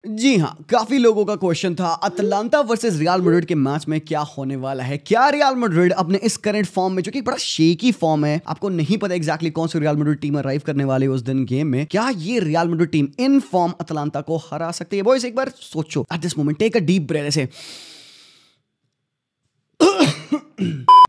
जी हाँ, काफी लोगों का क्वेश्चन था अटलांटा वर्सेस रियल मैड्रिड के मैच में क्या होने वाला है। क्या रियल मैड्रिड अपने इस करंट फॉर्म में, जो कि बड़ा शेकी फॉर्म है, आपको नहीं पता एग्जैक्टली कौन सी रियल मैड्रिड टीम अराइव करने वाली है उस दिन गेम में, क्या ये Real Madrid team in form Atalanta को हरा सकती है? बॉयज एक बार सोचो, at this moment take a deep breath. ऐसे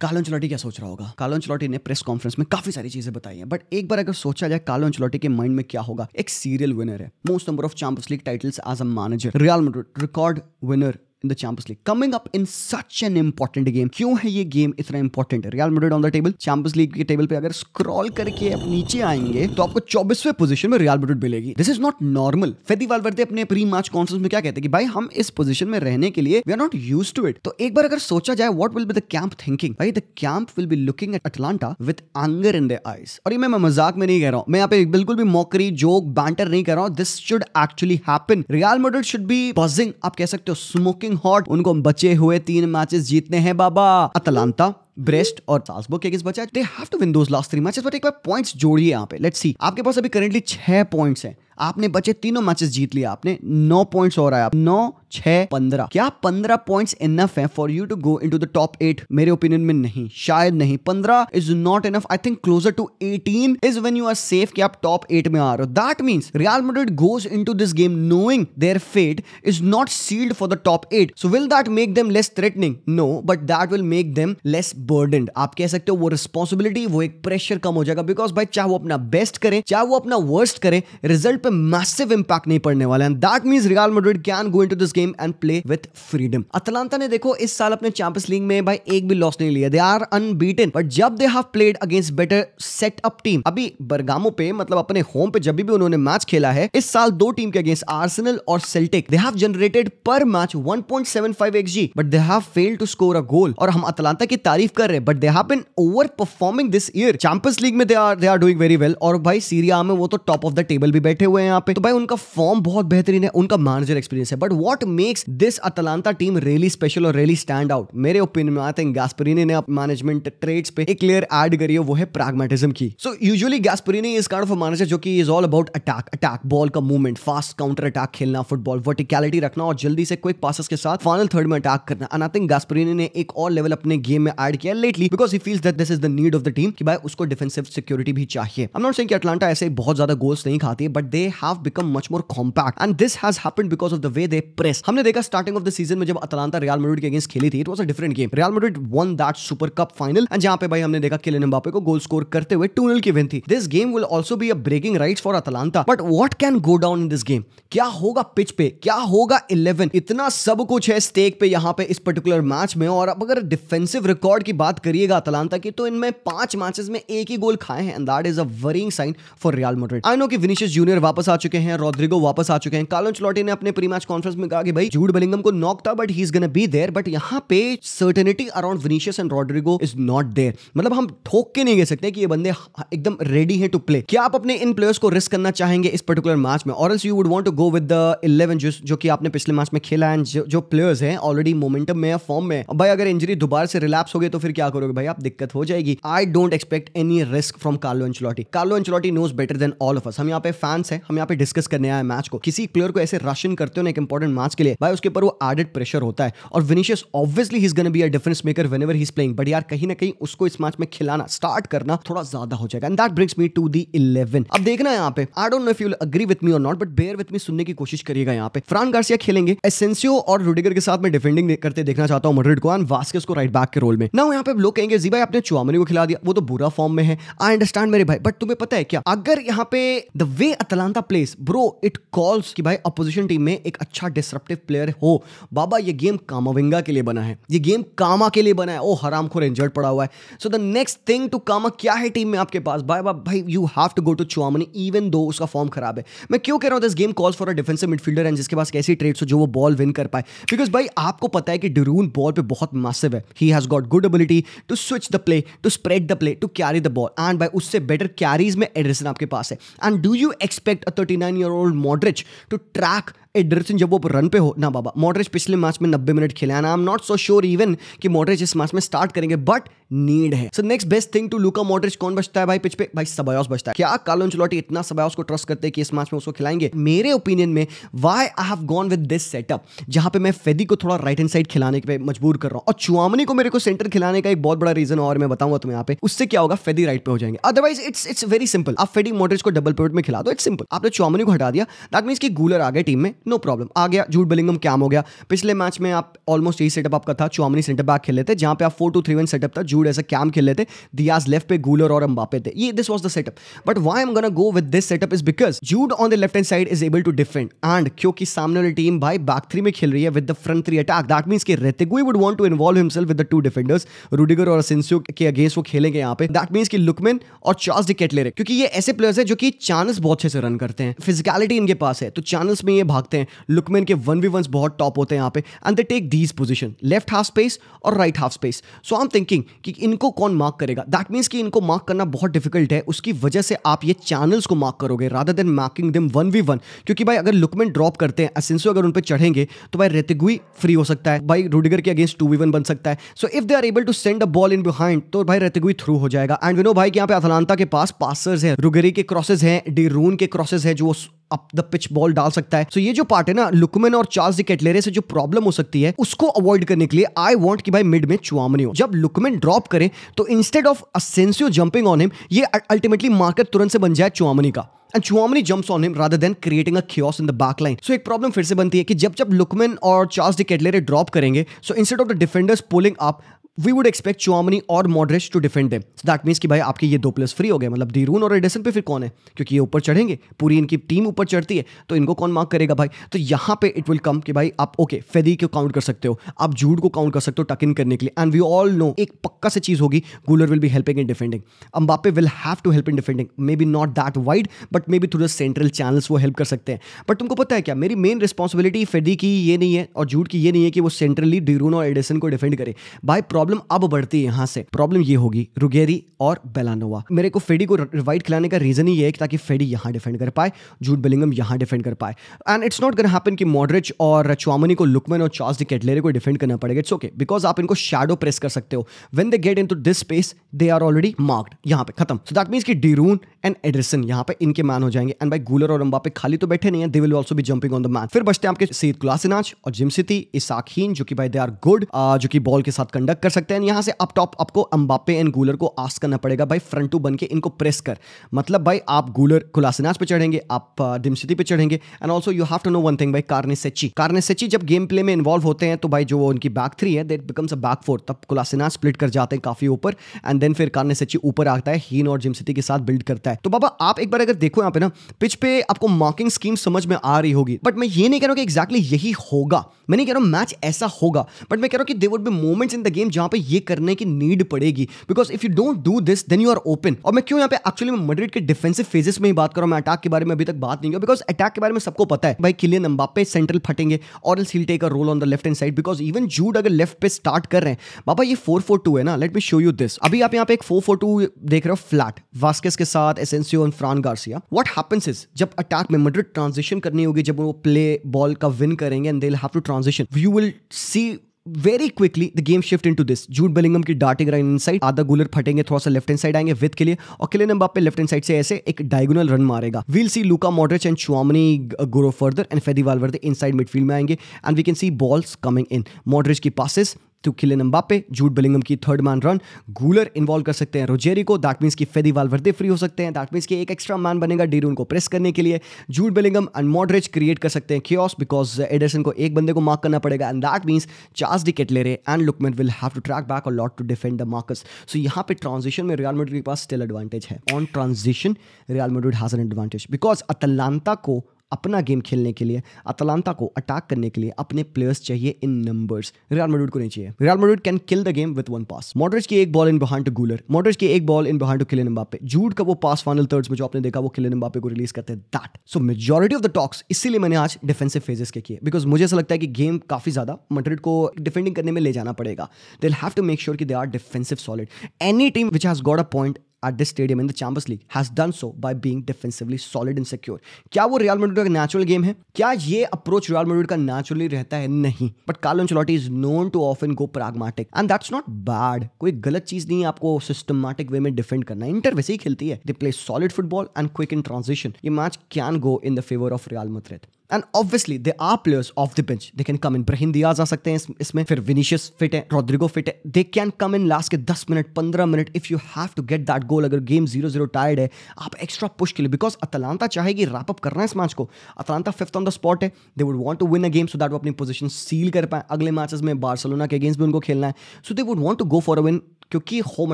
कार्लो एंचेलोटी क्या सोच रहा होगा? कार्लो एंचेलोटी ने प्रेस कॉन्फ्रेंस में काफी सारी चीजें बताई हैं, बट एक बार अगर सोचा जाए कार्लो एंचेलोटी के माइंड में क्या होगा, एक सीरियल विनर है, most number of Champions League titles as a manager, Real Madrid record winner in the Champions League, coming up in such an important game. क्यों है ये गेम इतना important? Real Madrid on the table, Champions League के table पे अगर scroll करके आप नीचे आएंगे तो आपको 24वें पोजीशन में रियल मैड्रिड मिलेगी। This is not normal. Fede Valverde अपने प्री मैच कॉन्फ्रेंस में क्या कहते हैं कि भाई हम इस पोजीशन में रहने के लिए we are not used to it. तो एक बार अगर सोचा जाए what will be the camp thinking, भाई the camp will be looking at Atlanta with anger in their eyes. और ये मैं मजाक में नहीं कह रहा हूं, मैं यहाँ पे बिल्कुल भी मॉकरी जोक बैंटर नहीं कर रहा हूं। This should actually happen. Real Madrid should be buzzing, आप कह सकते हो स्मोकिंग हॉट। उनको बचे हुए 3 मैचेस जीतने हैं बाबा। अटलांटा, ब्रेस्ट और साल्जबर्ग के अगेंस्ट बचा है। They have to win those last 3 matches. But एक बार पॉइंट्स जोड़िए यहाँ पे, लेट्स सी। आपके पास अभी करेंटली 6 पॉइंट्स हैं, आपने बचे तीनों मैचेस जीत लिया, आपने 9 पॉइंट्स और आया, 9 6 15। क्या 15 पॉइंट्स इनफ है for you to go into the top 8? मेरे ओपिनियन में नहीं, शायद नहीं। 15 is not enough. I think closer to 18 is when you are safe कि आप टॉप 8 में आ रहे हो। That means Real Madrid goes into this game knowing their fate is not sealed for the top 8। So will that make them less threatening? No, but that will make them less burdened. आप कह सकते हो वो responsibility, वो एक pressure कम हो जाएगा, because भाई चाहे वो अपना बेस्ट करें चाहे वो अपना वर्स्ट करें, रिजल्ट पे मैसिव इंपैक्ट नहीं पड़ने वाला है। That means Real Madrid can go into this game and play with freedom. Atlanta ने देखो इस साल अपने चैंपियंस लीग में भाई एक भी लॉस नहीं लिया, दे आर अनबीटन। बट जब they have played against better set up team, अभी बरगामो पे मतलब अपने होम पे जब भी उन्होंने मैच खेला है इस साल 2 टीम के अगेंस्ट, आर्सेनल और Celtic, they have generated per match 1.75 XG, but they have failed to score a goal. और हम अटलांटा की तारीफ कर रहे हैं, but they have been over performing this year. Champions league में they are doing very well, और भाई सीरिया A में वो तो टॉप ऑफ द टेबल भी बैठे हुए हैं यहाँ पे। तो भाई उनका फॉर्म बहुत बेहतरीन है, उनका मैनेजर एक्सपीरियंस है। But what makes this Atlanta team really special और रियली स्टैंड आउट, मेरे ओपिनियन में आई थिंक गैस्परिनी ने मैनेजमेंट ट्रेड्स पे एक क्लियर ऐड करी है, वो है प्रैग्मेटिज्म की। So usually Gasperini is kind of a manager जो कि is all about attack, ball का मूवमेंट, फास्ट काउंटर अटैक खेलना, फुटबॉल वर्टिकलिटी रखना और जल्दी से क्विक पासेस के साथ फाइनल थर्ड में अटैक करना। एंड आई थिंक गैस्परिनी ने एक और लेवल अपने गेम में ऐड किया lately, because he feels that this is the need of the team कि भाई उसको डिफेंसिव सिक्योरिटी भी चाहिए। आई एम नॉट सेइंग कि अटलांटा ऐसे बहुत ज्यादा गोल्स नहीं खाती है, but they have become much more compact and this has happened because of the way they press. हमने देखा स्टार्टिंग ऑफ द सीजन में जब अटलांटा रियल मैड्रिड के अगेंस्ट खेली थी, it was a different game. Real Madrid one that super cup final and जहां पे भाई हमने देखा किलियन एम्बापे को गोल स्कोर करते हुए 2-0 की विन थी। This game will also be a bragging rights for Atalanta, but what can go down in this game? क्या होगा पिच पे, क्या होगा 11? इतना सब कुछ है स्टेक पे यहाँ पे इस पर्टिकुलर मैच में। और अब अगर डिफेंसिव रिकॉर्ड की बात करिएगा अटलांटा की, तो इनमें 5 मैचेस में एक ही गोल खाए हैं, and that is a worrying sign for Real Madrid. I know कि विनीशियस जूनियर वापस आ चुके हैं, रोड्रिगो वापस आ चुके हैं। कार्लो एंचेलोटी ने अपने प्री मैच कॉन्फ्रेंस में कहा कि भाई जूड बेलिंगम को नॉक था but he is gonna be there, but यहाँ पे certainty around Vinicius and Rodrygo is not there. मतलब हम ठोक के नहीं कह सकते कि ये बंदे एकदम रेडी हैं टू प्ले। क्या आप अपने इन प्लेयर्स को रिस्क करना चाहेंगे इस पर्टिकुलर मैच में, और else you would want to go with the 11 जो कि आपने पिछले मैच में खेला है, जो प्लेयर्स हैं ऑलरेडी मोमेंटम में, फॉर्म में। भाई अगर इंजरी दोबारा से रिलैप्स हो गई तो फिर क्या करोगे भाई? आप दिक्कत हो जाएगी। I don't expect any risk from Carlo Ancelotti. Carlo Ancelotti knows better than all of us. हम यहाँ पे फैंस हैं, हम यहाँ पे डिस्कस करने आए मैच को। किसी प्लेयर को ऐसे रशन करते हो ना एक इंपॉर्टेंट मैच के लिए, भाई उसके ऊपर वो एडेड प्रेशर होता है। और Vinicius obviously he is gonna be a difference maker whenever he is playing, but यार कहीं ना कहीं उसको इस मैच में खिलाना स्टार्ट करना थोड़ा ज्यादा हो जाएगा। And that brings me to the 11। अब देखना है यहाँ पे, I don't know if you will agree with me और not, but bear with me, सुनने की कोशिश करिएगा। यहाँ पे फ्रान गार्सिया खेलेंगे, एसेंसियो और रुडिगर के साथ में डिफेंडिंग करते देखना चाहता हूं मैड्रिड को, एंड वास्केस को राइट बैक के रोल में। नाउ यहाँ पे लोग कहेंगे जी भाई आपने चुआमेनी को खिला दिया, वो तो बुरा फॉर्म में है। आई अंडरस्टैंड मेरे भाई, बट तुम्हें पता है क्या, अगर यहाँ पे the way Atlanta place bro, it calls कि भाई अपोजिशन टीम में एक अच्छा डिसरप्टिव प्लेयर हो। बाबा ये गेम कामाविंगा के लिए बना है, ये गेम कामा के लिए बना है। ओ हरामखोर इंजर्ड पड़ा हुआ है। So the next thing to come क्या है टीम में आपके पास? भाई you have to go to Tchouameni even though उसका फॉर्म खराब है। मैं क्यों कह रहा हूं this game calls for a defensive midfielder and जिसके पास कैसी ट्रेड्स हो जो वो बॉल विन कर पाए, बिकॉज भाई आपको पता है कि डरून बॉल पे बहुत मैसिव है। He has got good ability to switch the play, to spread the play, to carry the ball, and भाई उससे बेटर कैरीज में एडरसन आपके पास है। And do you expect a 39-year-old Modric to track Ederson जब वो run पे हो ना बाबा, मॉडरिच पिछले मैच में 90 मिनट खेले हैं, I am not so sure even कि मॉडरिच इस मैच में स्टार्ट करेंगे, बट नीड है। So next best thing to Luka Modric कौन बचता है भाई पिच पे? भाई सेबायोस बचता है। क्या कार्लो एंचेलोटी इतना सेबायोस को ट्रस्ट करते हैं कि इस मैच में उसको खिलाएंगे? मेरे ओपिनियन में why I have gone with this setup, जहां पे मैं फेदी को थोड़ा राइट हैंड साइड खिलाने पे मजबूर कर रहा हूं और चुआमनी को मेरे को सेंटर खिलाने का एक बहुत बड़ा रीजन और मैं बताऊंगा तुम्हें यहाँ पे। उससे क्या होगा, फेदी राइट पे हो जाएंगे। अदरवाइज इट्स वेरी सिंपल, आप फेडी मॉडरिच को डबल पिवट में खिला दो, इट्स सिंपल। आपने चुआमनी को हटा दिया, दैट मींस कि गूलर आ गए टीम में, नो प्रॉब्लम, आ गया जूड बेलिंगम कैम हो गया। पिछले मैच में आप ऑलमोस्ट यही सेटअप आपका था, चुआमनी सेंटर बैक खेल लेते, जहां पे आप 4-2-3-1 सेटअप था, जूड एज अ कैम खेल लेते, दियाज लेफ्ट पे, गूलर और एम्बापे थे, ये this was the setup. But why I am gonna go with this setup is because Jude on the left hand side is able to defend, and क्योंकि सामने वाली team भाई बैक थ्री में खेल रही है with the front three attack, that means कि Retegui would want to involve himself with the two defenders, Rudiger और असेंसियो के अगेंस्ट वो खेलेंगे यहाँ पे। दैट मींस कि लुकमैन और चार्ल्स डी केटलेरे, क्योंकि ये ऐसे प्लेयर्स हैं जो कि चैनल्स बहुत अच्छे से रन करते हैं, फिजिकलिटी इनके पास है, तो चैनल्स में ये भागते हैं। लुकमैन के 1v1s बहुत टॉप होते हैं यहाँ पे, and they take these position, left half space और right half space. So I am thinking कि इनको कौन मार्क करेगा, दैट मींस कि इनको मार्क करना बहुत डिफिकल्ट है, उसकी वजह से आप ये चैनल्स को मार्क करोगे rather than marking them 1v1, क्योंकि भाई अगर लुकमैन ड्रॉप करते हैं, असेंसियो अगर उन पे चढ़ेंगे तो भाई रेतिगुई फ्री हो सकता है, भाई रूडिगर के अगेंस्ट 2v1 बन सकता है। So if they are able to send a ball in behind तो भाई रेतिगुई थ्रू हो जाएगा। एंड वी नो भाई कि यहाँ पे अटलांटा के पास पासर्स हैं, रुगेरी के क्रॉसेस हैं, डी रून के क्रॉसेस हैं जो अप द पिच बॉल डाल सकता है। सो ये जो पार्ट है ना लुकमैन और चार्ल्स डी केटलेरे से जो प्रॉब्लम हो सकती है उसको अवॉइड करने के लिए आई वांट कि भाई मिड में चुआमनी हो। जब लुकमैन ड्रॉप करे तो instead of Asensio jumping on him, ये अल्टीमेटली मार्कर तुरंत से बन जाए चुआमनी का, and Chouamani jumps on him rather than creating a chaos in the back line. So एक प्रॉब्लम फिर से बनती है कि जब लुकमैन और चार्ल्स डी केटलेरे ड्रॉप करेंगे, so instead of the defenders pulling up, we would expect Chouamani और Modric to defend them. So that means कि भाई आपके ये दो प्लेयर्स फ्री हो गए, मतलब डीरून और एडरसन पे फिर कौन है, क्योंकि ये ऊपर चढ़ेंगे, पूरी इनकी टीम ऊपर चढ़ती है, तो इनको कौन मार्क करेगा भाई? तो यहाँ पे इट विल कम कि भाई आप ओके फेदी को काउंट कर सकते हो, आप जूड को काउंट कर सकते हो टक इन करने के लिए, एंड वी ऑल नो एक पक्का से चीज होगी, Guler will be helping in defending, Mbappe will have to help in defending, maybe not that wide but maybe through the central channels वो हेल्प कर सकते हैं। बट तुमको पता है क्या, मेरी मेन रिस्पॉन्सिबिलिटी फेदी की ये नहीं है और जूड की ये नहीं है कि वो सेंट्रली डीरून और एडरसन को डिफेंड करे। भाई प्रॉब्लम अब बढ़ती है यहां से, प्रॉब्लम ये होगी रुगेरी और बेलानोवा। मेरे को फेडी को रिवाइड खिलाने का रीजन ही ये है ताकि फेडी यहां डिफेंड कर पाए, जूड बेलिंगम यहां डिफेंड कर पाए, and it's not gonna happen कि मॉडरिच और चुआमनी को लुकमैन और चार्ल्स डी केटलेरे को डिफेंड करना पड़ेगा। इट्स ओके, बिकॉज आप इनको शैडो प्रेस कर सकते हो, when they get into this space they are already marked, यहां पे खत्म। सो दैट मींस कि डीरून एंड एडरसन यहां पे इनके मैन हो जाएंगे, एंड भाई गूलर और एम्बापे खाली तो बैठे नहीं है, they will also be jumping on the man. फिर बचते हैं आपके सेद कोलासिनाच और जिम सिटी, इसाक हीन जो कि भाई दे आर गुड, जो कि बॉल के साथ कंडक्ट कर सकते हैं। यहां से अप टॉप आपको एम्बापे एंड गूलर को आस्क करना पड़ेगा भाई फ्रंट टू बन के इनको प्रेस कर, मतलब भाई आप गूलर कोलासिनाच पे चढ़ेंगे, आप जिम सिटी पे चढ़ेंगे, and also you have to know one thing भाई, कार्नेसेची जब गेम प्ले में इन्वॉल्व होते हैं तो भाई जो उनकी बैक थ्री है that becomes a back four, तब कोलासिनाच स्प्लिट कर जाते हैं काफी ऊपर, एंड देन फिर कार्नेसेची ऊपर आता है, हीन और जिम सिटी के साथ बिल्ड करता है। तो बाबा आप एक बार अगर देखो यहाँ पे ना पिच पे आपको मार्किंग स्कीम समझ में आ रही होगी, बट मैं ये नहीं कह रहा हूं कि एग्जैक्टली यही होगा, मैं नहीं कह रहा हूं मैच ऐसा होगा, बट मैं कह रहा हूं कि there would be moments in the game जहां पे ये करने की नीड पड़ेगी, because if you don't do this then you are open. और मैं क्यों यहाँ पे एक्चुअली मैं मैड्रिड के डिफेंसिव फेजेस में ही बात कर रहा हूं, मैं अटैक के बारे में अभी तक बात नहीं किया, बिकॉज अटैक के बारे में सबको पता है भाई किलियन एम्बापे सेंट्रल फटेंगे और else he will take a role on the left hand side, because even Jude अगर लेफ्ट पे स्टार्ट कर रहे हैं, बाबा ये 4-4-2 है ना, let me show you this. अभी आप यहाँ पे एक 4-4-2 देख रहे हो फ्लैट, वास्केस के साथ Asensio and Fran Garcia. What happens is जब अटैक में मैड्रिड ट्रांजिशन करनी होगी, जब वो प्ले बॉल का विन करेंगे and they will have to transition, you will see very quickly the game shift into this. Jude Bellingham की darting run inside, आधा गूलर फटेंगे, थोड़ा सा लेफ्ट हैंड साइड आएंगे विद के लिए, और Kylian Mbappe left hand side से ऐसे एक डायगोनल रन मारेगा। We'll see Luka Modric and Tchouameni go further, and Fede Valverde inside midfield में आएंगे, and we can see balls coming in, Modric की passes to Kylian Mbappe, Jude Bellingham की third man run, Guler involve कर सकते हैं रोजेरी को, that means कि फेदी वाल्वर्दे free हो सकते हैं, दैट मींस कि एक एक्स्ट्रा मैन बनेगा डीरून को प्रेस करने के लिए, Jude Bellingham and Modric create कर सकते हैं chaos बिकॉज एडरसन को एक बंदे को मार्क करना पड़ेगा, and that means Charles De Ketelaere and Lookman will have to track back a lot to defend the Marcus. So यहाँ पे ट्रांजिशन में रियल मैड्रिड के पास स्टिल एडवांटेज है, on transition Real Madrid has an advantage, because Atlanta को अपना game खेलने के लिए, अटलांटा को अटैक करने के लिए अपने प्लेयर्स चाहिए इन नंबर्स, रियल मैड्रिड को नहीं चाहिए। Real Madrid can kill the game with one pass. Modric की एक ball in behind to Guler, Modric की एक ball in behind to Kylian Mbappe, Jude का वो पास फाइनल थर्ड्स में जो आपने देखा वो किलियन एम्बापे को रिलीज करते हैं, that. So majority of the talks इसीलिए मैंने आज डिफेंसिव फेजेस के किए, बिकॉज मुझे ऐसा लगता है कि गेम काफी ज्यादा मैड्रिड को डिफेंडिंग करने में ले जाना पड़ेगा, they will have to make sure कि they are defensive solid. Any team which has got a point at this stadium in the Champions League has done so by being defensively solid and secure. क्या वो Real Madrid का natural game है? क्या ये approach Real Madrid का naturally रहता है? नहीं. But Carlo Ancelotti is known to often go pragmatic and that's not bad. कोई गलत चीज नहीं है आपको सिस्टमैटिक वे में डिफेंड करना. इंटर वैसे ही खेलती है. They play solid football and quick in transition. ये match can go in the favor of Real Madrid. And obviously there are players off the bench. They can come in. Brahim Diaz आ सकते हैं इसमें. फिर Vinicius fit है, Rodrygo fit है. They can come in last के 10 minute 15 minute if you have to get that goal. अगर game 0-0 tied है, आप एक्स्ट्रा पुश के लिए, बिकॉज अटलांटा चाहेगी रैप अप करना है इस मैच को. Atlanta 5th on the spot है. They would want to win a game so that वो अपनी पोजीशन सील कर पाए. अगले मैचेस में बार्सिलोना के अगेंस्ट भी उनको खेलना है. So they would want to go for a win, क्योंकि होम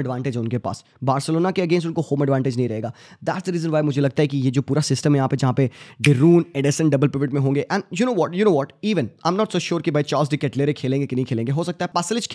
एडवांटेज है उनके पास. बार्सिलोना के अगेंस्ट उनको होम एडवांटेज नहीं रहेगा. दैट्स द रीजन व्हाई मुझे लगता है कि ये जो पूरा सिस्टम है यहाँ पे, जहाँ पे डिरून एडिसन डबल पिवट में होंगे. And you know what even I am not so sure कि भाई चार्ल्स डी केटलेरे खेलेंगे कि नहीं खेलेंगे. हो सकता है पासलिच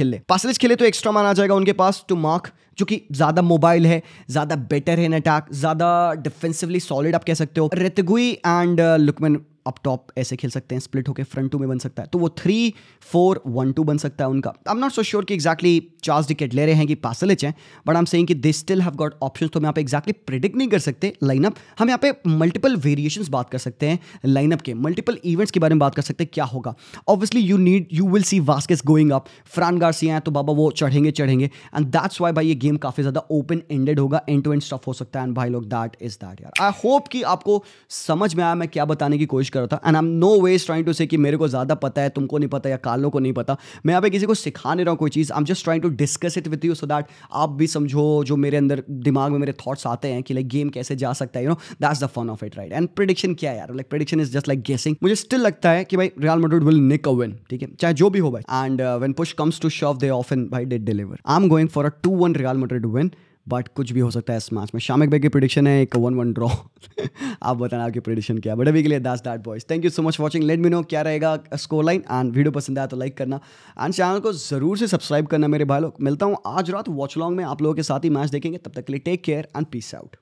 खेले तो एक्स्ट्रा मैन आ जाएगा उनके पास टू मार्क, जो कि ज्यादा मोबाइल है, ज्यादा बेटर है इन अटैक, ज्यादा डिफेंसिवली सॉलिड आप कह सकते हो. रेतगुई एंड लुकमैन अप टॉप ऐसे खेल सकते हैं, स्प्लिट होकर फ्रंट 2 में बन सकता है. तो वो 3-4-1-2 बन सकता है उनका. आई एम नॉट सो श्योर कि एक्जैक्टली चार्ल्स डी केटलेरे हैं कि पासलिच हैं, बट आई एम सेइंग कि they still have got options. तो हम यहाँ पे एक्जैक्टली प्रिडिक्ट नहीं कर सकते लाइनअप. हम यहाँ पे मल्टीपल वेरिएशंस बात कर सकते हैं लाइनअप के, मल्टीपल इवेंट्स के बारे में बात कर सकते हैं क्या होगा. Obviously you will C Vazquez going up, फ्रान Garcia हैं तो बाबा वो चढ़ेंगे. एंड दैट्स वाई भाई ये गेम काफी ज्यादा ओपन एंडेड होगा, एंड टू एंड स्टफ हो सकता है. एंड भाई लोग दैट इज दैट यार. आई होप कि आपको समझ में आया मैं क्या बताने की कोशिश कर रहा था. And I am no ways trying to say कि मेरे को ज्यादा पता है, तुमको नहीं पता या कार्लो को नहीं पता. मैं यहाँ पे किसी को सिखा नहीं रहा हूँ कोई चीज़. I am just trying to discuss it with you so that आप भी समझो जो मेरे अंदर दिमाग में मेरे थॉट्स आते हैं कि लाइक गेम कैसे जा सकता है. You know that's the fun of it, right. And prediction क्या है यार, like prediction is just like guessing. मुझे स्टिल लगता है कि भाई Real Madrid will nick a win, ठीक है, चाहे जो भी हो भाई. And when push comes to shove they often भाई they deliver. I am going for a 2-1 Real Madrid win, but कुछ भी हो सकता है इस मैच में. शामिक भाई की प्रेडिक्शन है एक 1-1 ड्रॉ. आप बताना आपकी प्रेडिक्शन क्या है. बट अभी के लिए that's that boys. Thank you so much watching. Let me know क्या रहेगा स्कोर लाइन. एंड वीडियो पसंद आया तो लाइक करना एंड चैनल को जरूर से सब्सक्राइब करना मेरे भाई लोग. मिलता हूँ आज रात वॉच लॉन्ग में आप लोगों के साथ ही मैच देखेंगे. तब तक के लिए take care and peace out.